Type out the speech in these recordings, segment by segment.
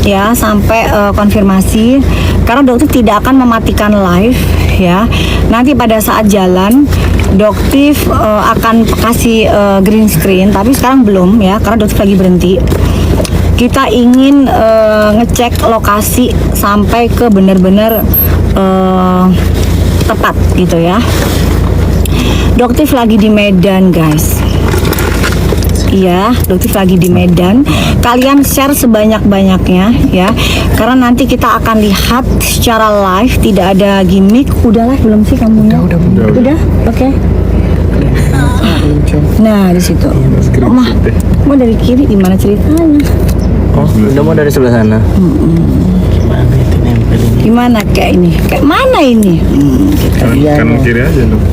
ya sampai konfirmasi, karena dokter tidak akan mematikan live ya. Nanti pada saat jalan Doktif akan kasih green screen, tapi sekarang belum ya karena Doktif lagi berhenti. Kita ingin ngecek lokasi sampai ke benar-benar tepat gitu ya. Doktif lagi di Medan guys. Iya, Doktif lagi di Medan. Kalian share sebanyak-banyaknya ya, karena nanti kita akan lihat secara live, tidak ada gimmick. Udah live belum sih kamu? Udah? Oke. Nah di situ. Mah, mau dari kiri gimana ceritanya? Oh, udah mau dari sebelah sana. Gimana itu nempel ini? Gimana kayak ini? Kayak mana ini? Kanan kiri aja dong.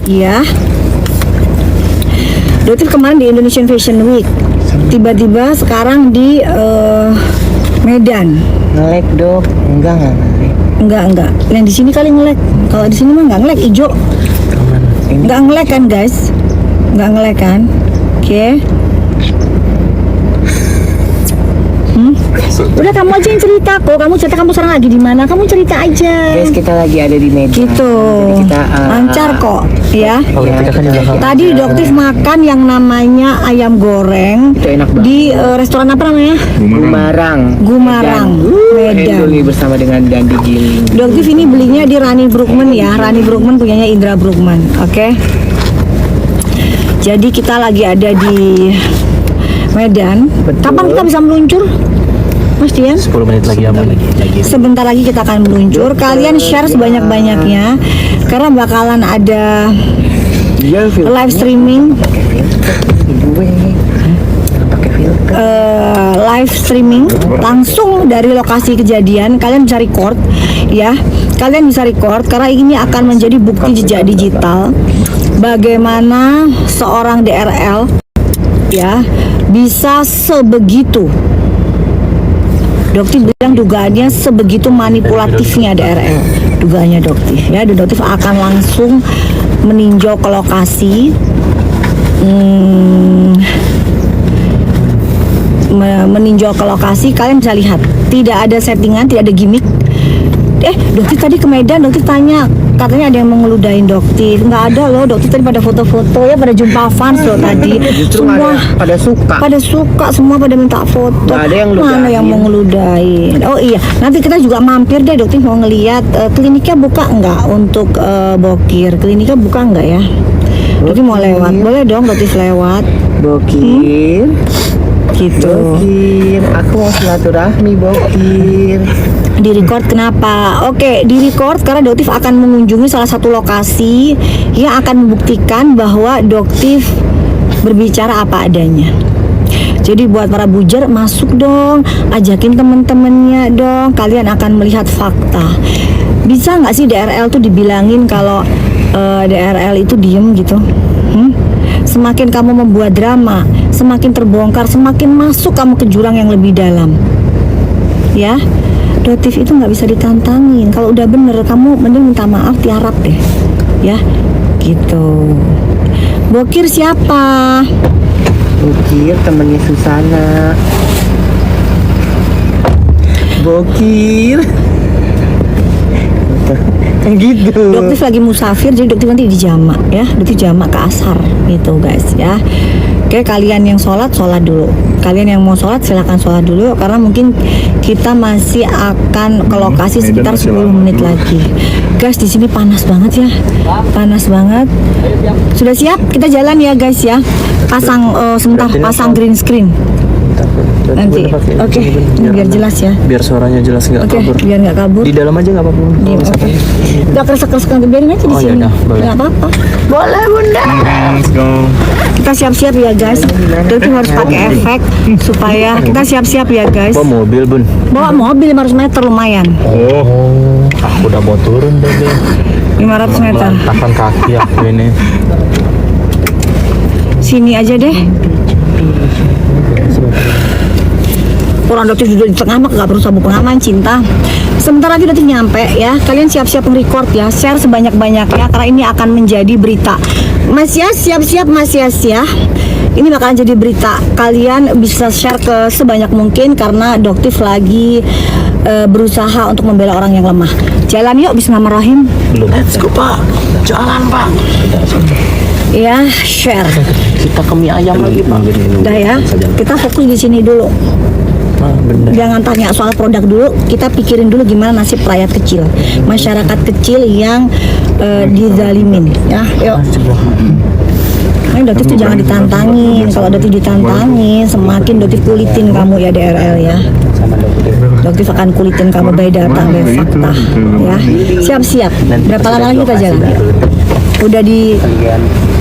Iya. Doktif kemarin di Indonesian Fashion Week, tiba-tiba sekarang di Medan. Ngelek dok? Enggak. Yang di sini kali ngelek. Kalau di sini mah nggak ngelek, hijau. Nggak ngelek kan guys? Nggak ngelek kan? Oke. Udah kamu aja yang cerita kok. Kamu cerita kamu sekarang lagi di mana? Kamu cerita aja. Guys, kita lagi ada di Medan. Gitu. Jadi kita lancar kok, ya. kita kan di belakang. Tadi Doktif makan yang namanya ayam goreng Itu enak banget. di restoran apa namanya? Gumarang, Medan. Endoli bersama dengan Dandi Giling. Doktif ini belinya di Rani Brookman ya. Rani Brookman punyanya Indra Brookman. Oke. Jadi kita lagi ada di Medan. Betul. Kapan kita bisa meluncur, Mas Dian? 10 menit lagi aman. Sebentar lagi kita akan meluncur. Kalian share sebanyak-banyaknya karena bakalan ada live streaming. Live streaming langsung dari lokasi kejadian. Kalian bisa record ya. Kalian bisa record karena ini akan menjadi bukti jejak digital bagaimana seorang DRL ya bisa sebegitu. Doktif bilang dugaannya sebegitu manipulatifnya DRL, dugaannya Doktif ya. Dan Doktif akan langsung meninjau ke lokasi, meninjau ke lokasi. Kalian bisa lihat tidak ada settingan, tidak ada gimmick. Doktif tadi ke Medan, Doktif tanya, katanya ada yang mau ngeludahin Doktif. Nggak ada loh, Doktif tadi pada foto-foto ya, pada jumpa fans loh tadi. Semua pada suka, semua pada minta foto. Nggak ada yang mana yang mau ngeludahin? Oh iya, nanti kita juga mampir deh. Doktif mau ngeliat kliniknya buka nggak untuk bokir. Kliniknya buka nggak ya? Doktif mau lewat, boleh dong Doktif lewat. Bokir. Gitu. Bokir, aku mau silaturahmi Bokir. Di record kenapa? Oke, di record karena Doktif akan mengunjungi salah satu lokasi yang akan membuktikan bahwa Doktif berbicara apa adanya. Jadi buat para bujer, masuk dong, ajakin temen-temennya dong. Kalian akan melihat fakta. Bisa nggak sih DRL tuh dibilangin kalau DRL itu diem gitu? Semakin kamu membuat drama, semakin terbongkar, semakin masuk kamu ke jurang yang lebih dalam. Ya, Doktif itu nggak bisa ditantangin. Kalau udah bener, kamu mending minta maaf, tiarap deh. Ya, gitu. Bokir siapa? Bokir temennya Susana. Bokir. Gitu. Doktif lagi musafir, jadi Doktif nanti di jamak ya. Doktif jamak ke asar gitu guys ya. Oke, kalian yang sholat dulu. Kalian yang mau sholat silahkan sholat dulu, karena mungkin kita masih akan ke lokasi sekitar 10 menit lagi. Guys, di sini panas banget ya. Panas banget. Sudah siap? Kita jalan ya guys ya. Pasang sebentar, pasang green screen. Nanti. Oke, biar jelas ya. Biar suaranya jelas, nggak kabur. Biar nggak kabur. Di dalam aja nggak apa-apa. Oke. Nggak keresek-keresek, biarin aja di Oh, sini. yaudah, boleh. Nggak apa-apa. Boleh bunda. Let's go. Kita siap-siap ya guys. Doktif harus pakai efek supaya kita siap-siap ya guys. Bawa mobil bun. Bawa mobil 500 meter lumayan. Oh, Aku udah mau turun deh. 500 meter. Melantahkan kaki aku ini. Sini aja deh. Orang Doktif duduk di tengah mah nggak perlu sabuk pengaman, cinta. Sebentar lagi Doktif nyampe ya. Kalian siap-siap nge-record ya. Share sebanyak-banyaknya karena ini akan menjadi berita. Mas Yas, siap-siap Mas Yas ya. Ini bakalan jadi berita. Kalian bisa share ke sebanyak mungkin karena Doktif lagi berusaha untuk membela orang yang lemah. Jalan yuk, bismillahirrahmanirrahim. Let's go Pak. Jalan Pak. Ya, share. Kita ke mie ayam lagi Pak. Udah ya, kita fokus di sini dulu. Bener. Jangan tanya soal produk dulu, kita pikirin dulu gimana nasib rakyat kecil, masyarakat kecil yang dizalimin. Ya, yuk. Ini Doktif tuh jangan ditantangin. Kalau Doktif ditantangin, semakin Doktif kulitin kamu ya DRL ya. Doktif akan kulitin kamu by data, by fakta. Ya, siap-siap. Berapa lama lagi kita jalan?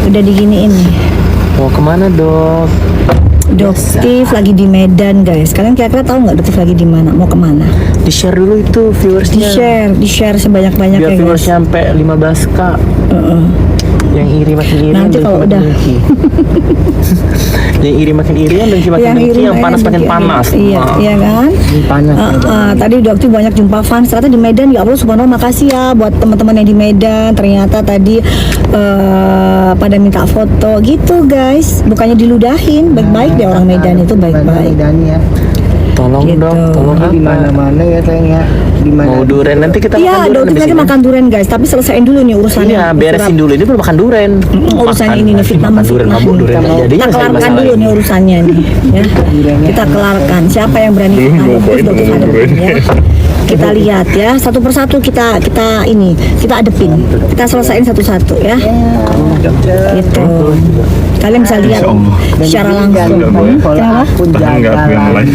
Udah diginiin nih. Mau kemana Dok? Doktif lagi di Medan guys. Kalian kira-kira tahu nggak Doktif lagi di mana? Mau kemana? Di share dulu itu viewersnya. Di share sebanyak-banyaknya Biar guys. viewersnya sampai 15k. Yang iri makin iri. Nanti yang kalau dengki udah. makin dengki. Yang iri makin iri, yang dengki makin dengki, yang panas makin panas. Iya, iya kan? Panas. Tadi Doktif banyak jumpa fans. Ternyata di Medan, ya Allah subhanallah, makasih ya buat teman-teman yang di Medan. Ternyata tadi pada minta foto gitu guys. Bukannya diludahin, baik-baik deh orang Medan itu baik-baik. Tolong Gitu. dong, tolong Di mana-mana ya sayang ya. Di mana? Mau duren nanti kita Iya, makan duren Doktif habis lagi ini. makan durian guys. Tapi selesaiin dulu nih urusannya. Iya, beresin dulu ini belum makan duren. Urusan Makan, ini nih nanti fitnah makan duren, memfitnah mabuk nih. duren nggak jadi Kita ya saya kelarkan masalah dulu ini. nih urusannya nih ya. Kita kelarkan siapa yang berani fitnah Doktif hadapin ya. Kita lihat ya, satu persatu kita adepin. Kita selesaiin satu-satu ya. Gitu. Kalian bisa lihat secara langsung. Kenapa? Aku Tahan nggak aku yang live?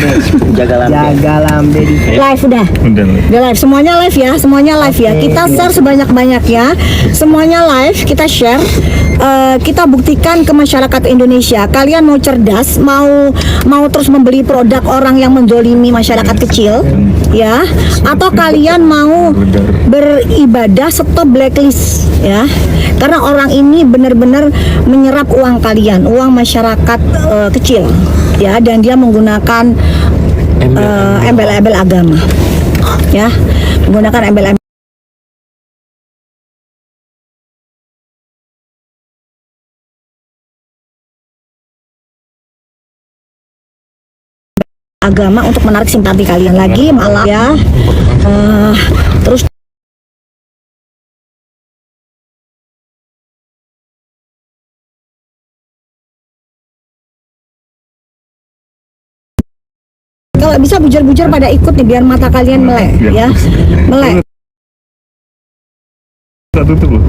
Jaga lambe. jaga lambe di Live udah. Udah nih. Udah live, semuanya live ya, semuanya live ya. Kita share sebanyak-banyak ya. Semuanya live, kita share. Kita buktikan ke masyarakat Indonesia. Kalian mau cerdas, mau terus membeli produk orang yang mendolimi masyarakat kecil, ya? Atau kalian mau beribadah stop blacklist, ya? Karena orang ini benar-benar menyerap uang kalian, uang masyarakat kecil, ya. Dan dia menggunakan embel-embel agama, ya, menggunakan embel-embel agama untuk menarik simpati kalian lagi, malah ya. Terus kalau bisa bujar-bujar pada ikut nih biar mata kalian melek ya, melek. Tak tutup loh.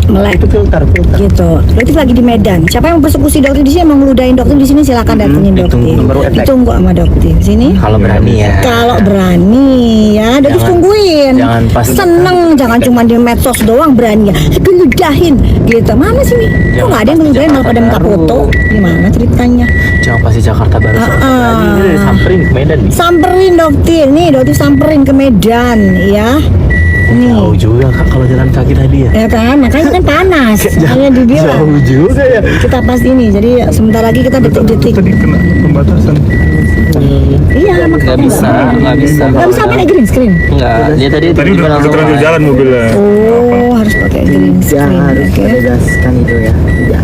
Melek Filter. gitu. Doktif lagi di Medan. Siapa yang persekusi Doktif di sini, mau ngeludahin Doktif di sini, silakan datengin Doktif. baru attack. Ditunggu sama Doktif sini. Kalau berani ya. Kalau berani ya, Doktif Jangan- tungguin. jangan pas- Seneng, jangan cuma di medsos doang berani ya. Geludahin gitu. Mana sih nih? Kok nggak ada yang ngeludahin, malah pada minta Jakarta foto? Baru. Gimana ceritanya? Jangan pasti Jakarta Baru. Berani ini udah disamperin ke Medan nih. Samperin Doktif nih, Doktif samperin ke Medan ya. Jauh juga Kak kalau jalan kaki tadi ya. Ya kan, makanya kan panas. Makanya dibilang Jauh juga ya. kita pas ini. Jadi sebentar lagi kita detik-detik. Tadi kena pembatasan. Iya, makanya Nggak bisa. Nggak bisa pakai green screen. Enggak, dia tadi Tadi tiba-tiba udah langsung terlanjur naik. jalan mobilnya. Oh, harus pakai green ya screen. harus Oke. menegaskan itu ya. Iya.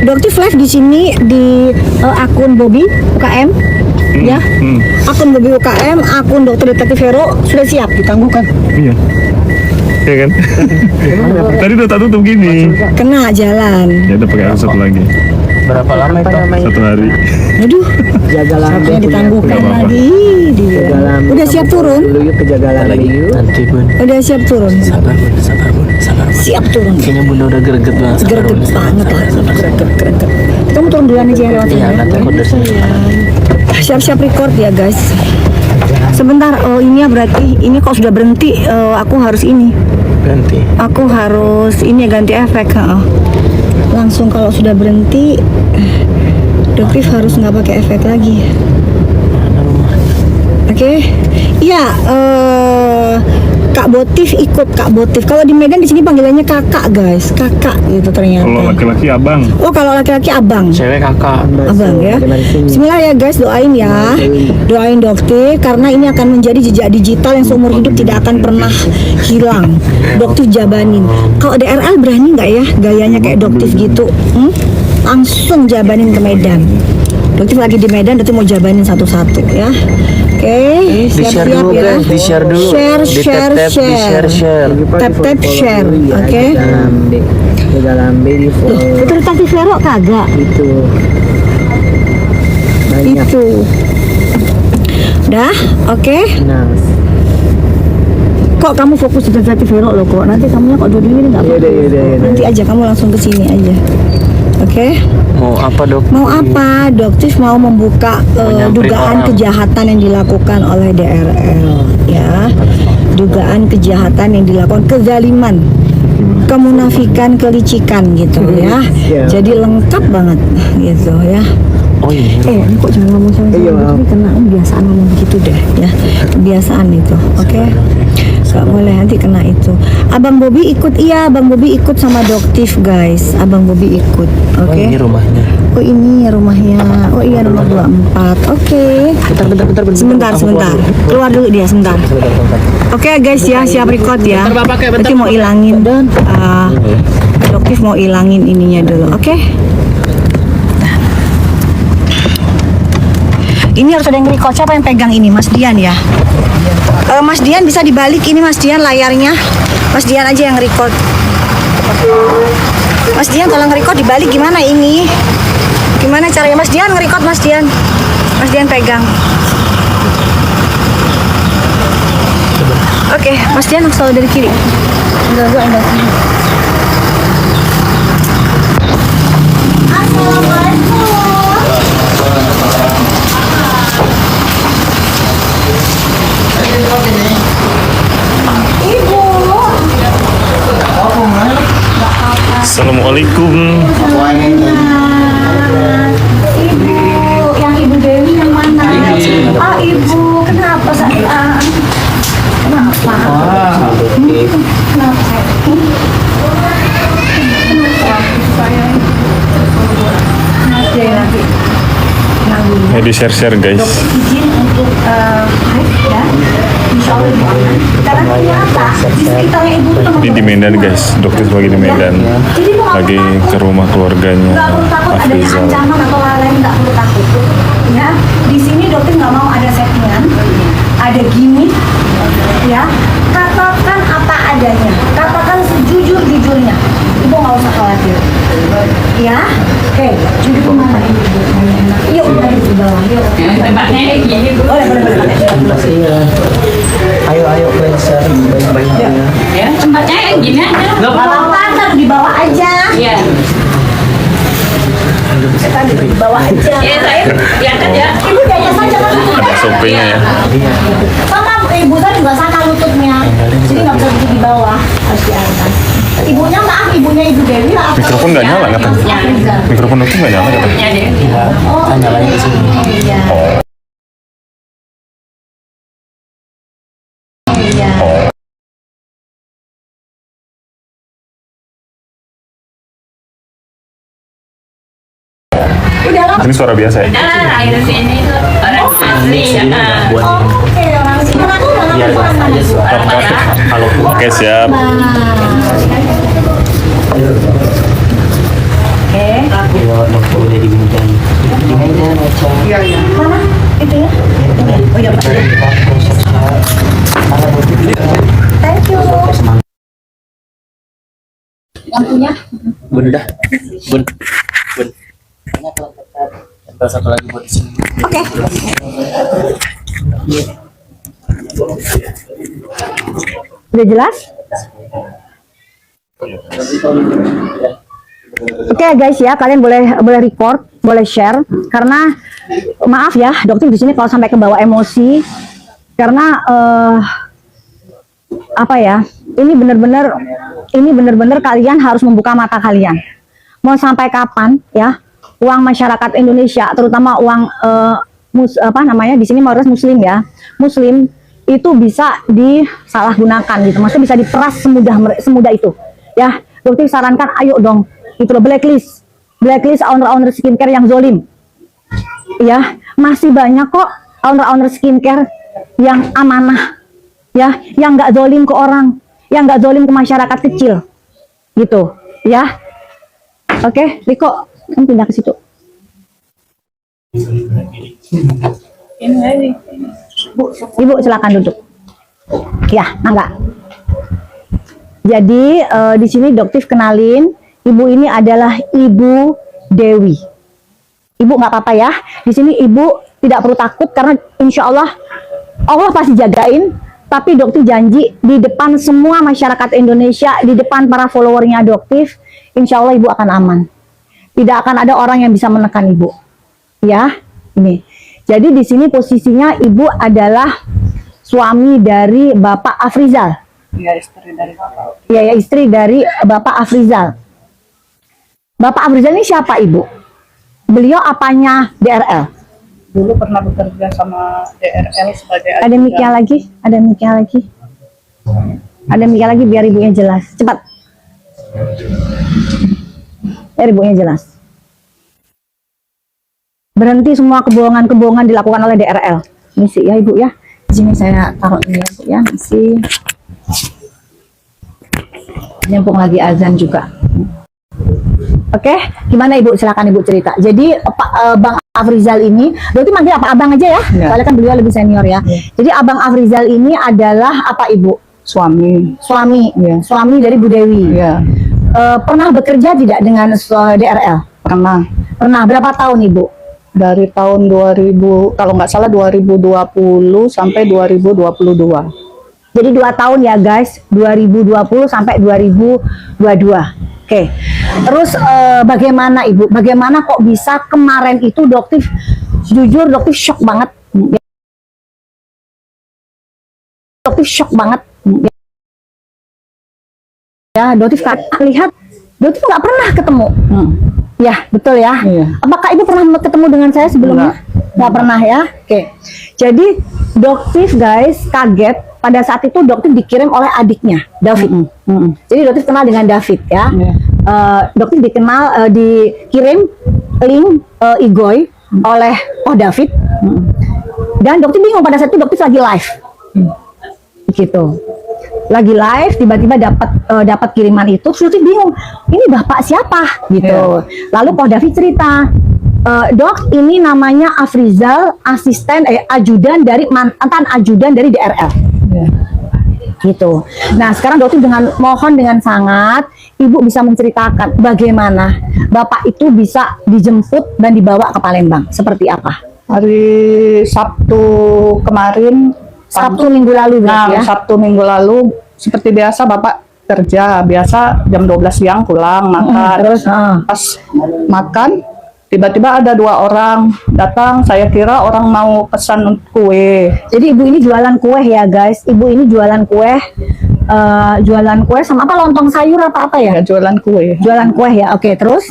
Doktif live di sini di akun Bobby UKM, ya. Akun Bobby UKM, akun Dokter Detektif Hero sudah siap ditangguhkan. Iya. Iya kan? Tadi udah tak tutup gini. Kena jalan. Ya udah pakai satu lagi. Berapa lama itu? Satu hari. Aduh, Jaga lambe satunya ditangguhkan Nggak apa-apa. lagi. Jaga lambe. Udah siap turun? Dulu yuk ke jaga lambe yuk. Nanti Bun. Udah siap turun. Sabar Bun, sabar Bun, sabar Bun. Siap turun. Kayaknya Bunda udah greget banget. Sabar, Greget Bun. banget lah. Greget. Kamu turun duluan aja ya lewatin Iya, ya. nanti aku dari sini. Siap-siap record ya guys. Sebentar, oh ini ya berarti ini kok sudah berhenti. Aku harus ini. Ganti. Aku harus ini ya, ganti efek. Langsung kalau sudah berhenti, Doktif harus nggak pakai efek lagi. Mana rumahnya? Oke, iya. Kak Botif ikut Kak Botif. Kalau di Medan di sini panggilannya kakak guys, kakak gitu ternyata. Kalau laki-laki abang. Oh kalau laki-laki abang. Cewek kakak. Abang ya. Bismillah ya guys, doain ya. Doain Doktif karena ini akan menjadi jejak digital yang seumur hidup tidak akan pernah hilang. Doktif jabanin. Kalau DRL berani nggak ya gayanya kayak Doktif gitu? langsung jabanin ke Medan. Dokter lagi di Medan, dokter mau jabanin satu-satu ya. Oke, Di-share siap-siap dulu ya. guys, di-share dulu. Share, Di-tap-tap, share. di-share. Tap-tap share, oke. Yoga lambe di follow. Itu tadi Vero kagak. Itu banyak. Itu. Dah, oke. Nah, Kok kamu fokus di Tati Vero loh kok? Nanti kamu kok dua ini nggak Iya fokus. deh, iya deh, iya deh. Nanti aja kamu langsung ke sini aja. Oke. Mau apa dok? Mau apa? Dokter mau membuka Menyamperin dugaan orang. kejahatan yang dilakukan oleh DRL ya. Dugaan kejahatan yang dilakukan, kezaliman, kemunafikan, kelicikan gitu ya. Siap. Jadi lengkap banget gitu ya. Oh iya. Ini kok jangan ngomong sama Iya, maaf. ini kena kebiasaan ngomong begitu deh ya. Kebiasaan itu. Oke. Gak boleh nanti kena itu. Abang Bobby ikut, iya Abang Bobby ikut sama Doktif guys. Abang Bobby ikut. Oh Oke. ini rumahnya. Oh ini rumahnya. Oh iya nomor 24. Oke. Bentar. Sebentar, Aku sebentar. Keluar dulu dia sebentar. Sebentar. Oke guys ya, siap record ya. Nanti mau ilangin Doktif mau ilangin ininya dulu. Oke. Ini harus ada yang record. Siapa yang pegang ini? Mas Dian ya. Mas Dian bisa dibalik ini Mas Dian layarnya. Mas Dian aja yang record. Mas Dian tolong record dibalik gimana ini? Gimana caranya Mas Dian nge-record Mas Dian? Mas Dian pegang. Oke, Mas Dian selalu dari kiri. Enggak. Assalamualaikum. Ibu, yang Ibu Dewi yang mana? Ah, Ibu, kenapa sayang? Kenapa? Kenapa sayang? Nanti. Ya di share guys. Izin untuk live ya. Insya Allah Ibu aman. Karena ternyata di sekitarnya Ibu tuh Ini di Medan guys, dokter lagi di Medan. Jadi Ibu nggak Lagi perlu ke takut. rumah keluarganya Nggak perlu takut adanya Afrizal. ancaman atau lain-lain, nggak perlu takut ya. Di sini dokter nggak mau ada settingan, ada gimmick ya. Katakan apa adanya, katakan sejujur-jujurnya. Ibu nggak usah khawatir ya. Oke, jujur mana ini Ibu? Yuk mari di bawah yuk. Tempatnya gini Bu. iya. Ayo cleanser baik-baiknya. Ya, tempatnya yang gini aja. Nggak apa-apa, taruh di bawah aja. Iya. Taruh di bawah aja. Ya, saya diangkat ya. Ibu di atas aja kan. Ada sopenya ya. Mama, ibu saya juga sakit lututnya, jadi nggak bisa duduk di bawah, harus di atas. Ibunya maaf, ibunya Ibu Dewi lah. Mikrofon nggak nyala katanya. Mikrofon dokter nggak nyala katanya. Ya deh. Kan nyalain di sini. Iya. Iya. Udah lah. Ini suara biasa ya. Nah, air sini tuh orang asli ya. Buat Oke, orang sini mana tuh mana tuh kalau Oke siap. Oke. dokter udah di Medan. Di Medan aja. Mana? Itu ya? Oh iya, Pak. Thank you. Lampunya? Bunda. Bun. Tempel satu lagi buat di sini. Oke. Udah jelas? Oke guys ya, kalian boleh record, boleh share karena maaf ya, dokter di sini kalau sampai ke bawah emosi karena apa ya? Ini benar-benar kalian harus membuka mata kalian. Mau sampai kapan ya? Uang masyarakat Indonesia, terutama uang di sini mayoritas muslim ya. Muslim itu bisa disalahgunakan gitu. Maksudnya bisa diperas semudah itu. Ya, dokter sarankan ayo dong itu loh, blacklist owner skincare yang zolim. Ya, masih banyak kok owner skincare yang amanah. Ya, yang nggak zolim ke orang, yang nggak zolim ke masyarakat kecil. Gitu, ya. Oke, Riko. Kan pindah ke situ. Ibu silakan duduk. Ya, enggak. Jadi di sini Doktif kenalin, ibu ini adalah Ibu Dewi. Ibu nggak apa-apa ya. Di sini ibu tidak perlu takut karena insya Allah pasti jagain. Tapi Doktif janji di depan semua masyarakat Indonesia, di depan para followernya Doktif, insya Allah ibu akan aman. Tidak akan ada orang yang bisa menekan ibu. Ya, ini. Jadi di sini posisinya ibu adalah suami dari Bapak Afrizal. Iya, istri dari Bapak. Iya, ya, istri dari Bapak Afrizal. Bapak Afrizal ini siapa ibu? Beliau apanya DRL? Dulu pernah bekerja sama DRL sebagai Ada mic-nya lagi? Ada mic-nya lagi? Ada mic-nya lagi biar ibunya jelas. Cepat. Biar ibunya jelas. Berhenti semua kebohongan-kebohongan dilakukan oleh DRL. Misi ya ibu ya. Di sini saya taruh ini ya bu ya. Misi. Nyambung lagi azan juga. Oke, gimana ibu? Silakan ibu cerita. Jadi Bang Afrizal ini, berarti manggil apa? Abang aja ya? Ya. Soalnya kan beliau lebih senior ya. Jadi Abang Afrizal ini adalah apa ibu? suami. Suami, Ya. suami dari Bu Dewi. Ya, Pernah bekerja tidak dengan DRL? pernah. Pernah. Berapa tahun ibu? Dari tahun 2000, kalau nggak salah 2020 sampai 2022. Jadi 2 tahun ya guys, 2020 sampai 2022. Oke. Terus bagaimana ibu? Bagaimana kok bisa kemarin itu Doktif, jujur Doktif shock banget. Doktif shock banget. Ya, Doktif lihat, Doktif nggak pernah ketemu. Ya, betul ya. Iya. Apakah ibu pernah ketemu dengan saya sebelumnya? Nggak pernah ya. Oke. Jadi Doktif guys kaget pada saat itu Doktif dikirim oleh adiknya David. Jadi Doktif kenal dengan David ya. Iya. Doktif dikirim link Igoy oleh David. Dan Doktif bingung pada saat itu Doktif lagi live. Gitu. Lagi live tiba-tiba dapat kiriman itu, terus Doktif bingung. Ini bapak siapa gitu. Lalu David cerita, Dok, ini namanya Afrizal, ajudan dari mantan ajudan dari DRL. Gitu. Nah, sekarang Doktif mohon dengan sangat Ibu bisa menceritakan bagaimana Bapak itu bisa dijemput dan dibawa ke Palembang. Seperti apa? Hari Sabtu kemarin, Sabtu minggu lalu berarti ya? Sabtu minggu lalu, seperti biasa Bapak kerja, biasa jam 12 siang pulang makan. Terus Pas makan, tiba-tiba ada 2 orang datang, saya kira orang mau pesan kue. jadi ibu ini jualan kue ya guys. Ibu ini jualan kue, sama apa, lontong sayur apa ya? Ya, jualan kue. Jualan kue ya. Oke, terus?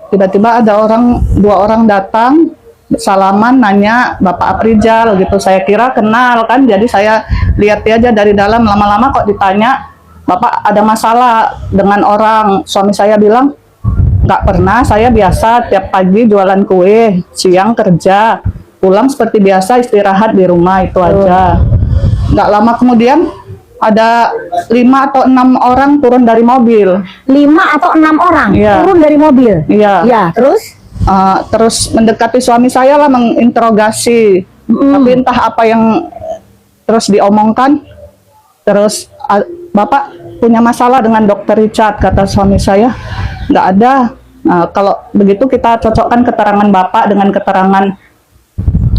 Tiba-tiba ada 2 orang datang, salaman, nanya Bapak Afrizal gitu. Saya kira kenal kan, jadi saya lihat aja dari dalam. Lama-lama kok ditanya, Bapak ada masalah dengan orang. Suami saya bilang, nggak pernah, saya biasa tiap pagi jualan kue, siang kerja, pulang seperti biasa istirahat di rumah, itu aja. Nggak lama kemudian ada 5 atau 6 orang turun dari mobil. 5 atau 6 orang Iya. turun dari mobil. Iya. Ya, terus? Terus mendekati suami saya lah, menginterogasi. Tapi entah apa yang terus diomongkan. Terus Bapak punya masalah dengan Dokter Richard, kata suami saya. Nggak ada. Kalau begitu kita cocokkan keterangan Bapak dengan keterangan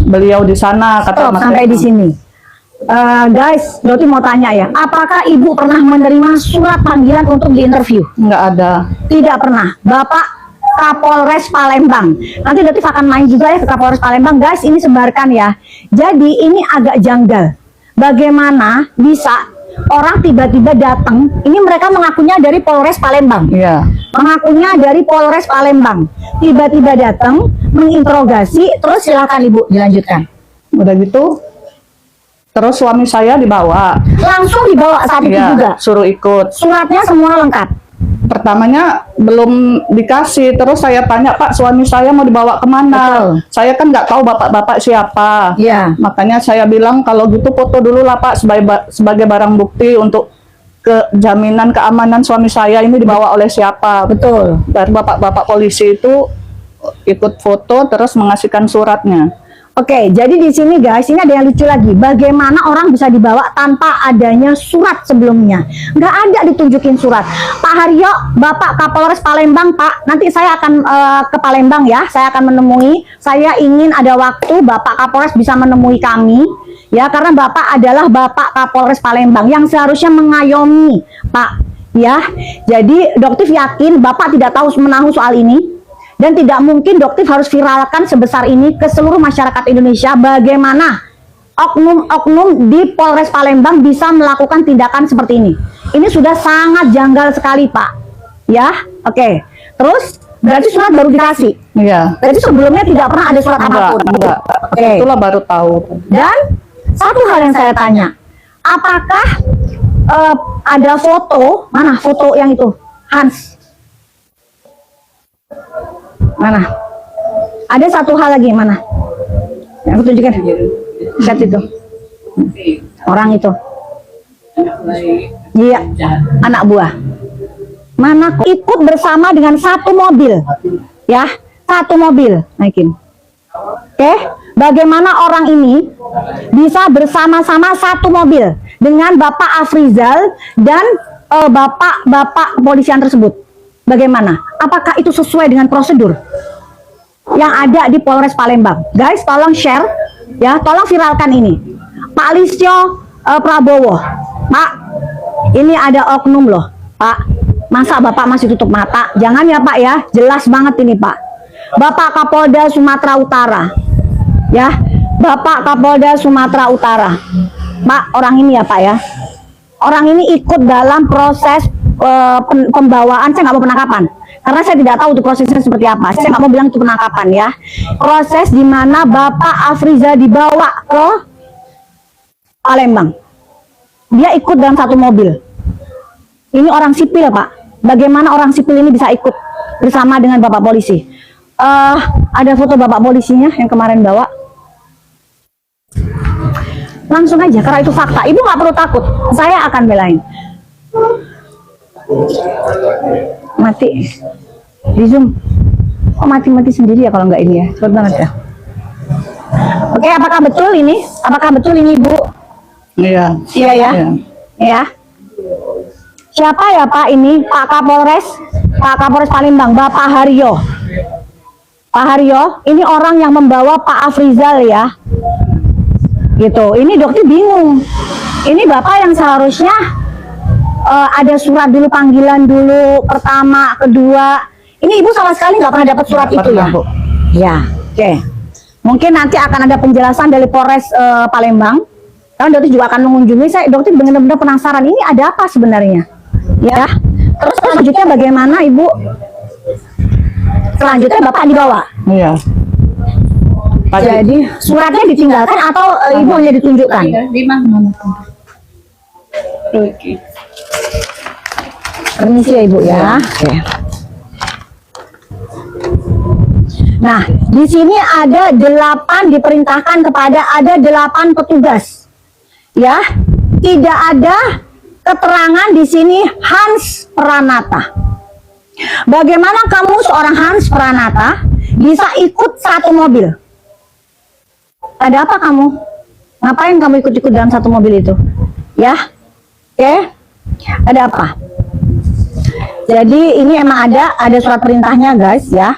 beliau di sana, kata Mas Sampai Retno. di sini. Guys, Doti mau tanya ya, apakah Ibu pernah menerima surat panggilan untuk diinterview? Nggak ada. Tidak pernah. Bapak Kapolres Palembang. Nanti Doti akan main juga ya ke Kapolres Palembang. Guys, ini sebarkan ya. Jadi ini agak janggal. Bagaimana bisa orang tiba-tiba datang, ini mereka mengakunya dari Polres Palembang. Iya. Mengakunya dari Polres Palembang. Tiba-tiba datang, menginterogasi, terus silakan Ibu dilanjutkan. Udah gitu, terus suami saya dibawa. Langsung dibawa saat itu Iya, juga. suruh ikut. Suratnya semua lengkap. Pertamanya belum dikasih, terus saya tanya, Pak, suami saya mau dibawa kemana? Betul. Saya kan nggak tahu bapak-bapak siapa. Iya. Makanya saya bilang, kalau gitu foto dulu lah Pak, sebagai barang bukti untuk jaminan keamanan suami saya ini dibawa oleh siapa. Betul. Dan bapak-bapak polisi itu ikut foto terus mengasihkan suratnya. Oke, jadi di sini guys, ini ada yang lucu lagi. Bagaimana orang bisa dibawa tanpa adanya surat sebelumnya? Nggak ada ditunjukin surat. Pak Haryo, Bapak Kapolres Palembang, Pak. Nanti saya akan ke Palembang ya. Saya akan menemui. Saya ingin ada waktu Bapak Kapolres bisa menemui kami. Ya, karena Bapak adalah Bapak Kapolres Palembang yang seharusnya mengayomi, Pak. Ya, jadi Doktif yakin Bapak tidak tahu menahu soal ini. Dan tidak mungkin Doktif harus viralkan sebesar ini ke seluruh masyarakat Indonesia bagaimana oknum-oknum di Polres Palembang bisa melakukan tindakan seperti ini. Ini sudah sangat janggal sekali, Pak. Ya, oke. Terus, berarti surat baru dikasih. Iya. Berarti sebelumnya tidak pernah ada surat apapun. Enggak. Oke. Itulah baru tahu. Dan satu hal yang saya tanya, apakah ada foto, mana foto yang itu? Hans. Mana? Ada satu hal lagi, mana? Yang aku tunjukkan. Lihat itu. Orang itu. Iya, anak buah. Mana ikut bersama dengan satu mobil. Ya, satu mobil. Naikin. Oke, bagaimana orang ini bisa bersama-sama satu mobil dengan Bapak Afrizal dan Bapak kepolisian tersebut? Bagaimana? Apakah itu sesuai dengan prosedur yang ada di Polres Palembang? Guys, tolong share, ya, tolong viralkan ini. Pak Listio Prabowo, Pak, ini ada oknum loh, Pak. Masa Bapak masih tutup mata? Jangan ya Pak ya, jelas banget ini Pak. Bapak Kapolda Sumatera Utara, ya, Bapak Kapolda Sumatera Utara, Pak, orang ini ya Pak ya, orang ini ikut dalam proses pembawaan. Saya nggak mau penangkapan karena saya tidak tahu itu prosesnya seperti apa. Saya nggak mau bilang itu penangkapan ya. Proses di mana Bapak Afrizal dibawa ke Palembang, dia ikut dalam satu mobil. Ini orang sipil Pak. Bagaimana orang sipil ini bisa ikut bersama dengan Bapak polisi? Ada foto Bapak polisinya yang kemarin bawa. Langsung aja karena itu fakta. Ibu nggak perlu takut. Saya akan belain. Mati di zoom. Oh, mati sendiri ya kalau nggak ini ya, cepet banget ya. Oke, apakah betul ini? Apakah betul ini Bu? Iya. Iya ya. Ya. Siapa ya Pak ini? Pak Kapolres Palembang, Bapak Haryo. Pak Haryo, ini orang yang membawa Pak Afrizal ya. Gitu. Ini Dokter bingung. Ini Bapak yang seharusnya ada surat dulu, panggilan dulu, pertama, kedua. Ini Ibu sama sekali nggak pernah dapat surat itu ya? Bu. Ya, oke. Mungkin nanti akan ada penjelasan dari Polres Palembang. Karena Dokter juga akan mengunjungi. Saya Dokter benar-benar penasaran ini ada apa sebenarnya, ya. Terus selanjutnya bagaimana Ibu? Selanjutnya Bapak dibawa. Iya. Jadi suratnya ditinggalkan atau Ibu hanya ditunjukkan? Di mana? Oke. Permisi ya Ibu ya. Oke. Nah, di sini ada 8 diperintahkan kepada ada 8 petugas. Ya, tidak ada keterangan di sini Hans Pranata. Bagaimana kamu seorang Hans Pranata bisa ikut satu mobil? Ada apa kamu? Ngapain kamu ikut-ikut dalam satu mobil itu? Ya, oke. Ada apa? Jadi ini emang ada surat perintahnya guys ya.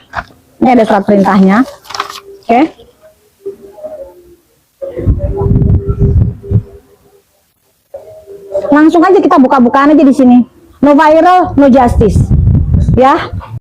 Ini ada surat perintahnya. Oke. Langsung aja kita buka-bukaan aja di sini. No viral, no justice. Ya.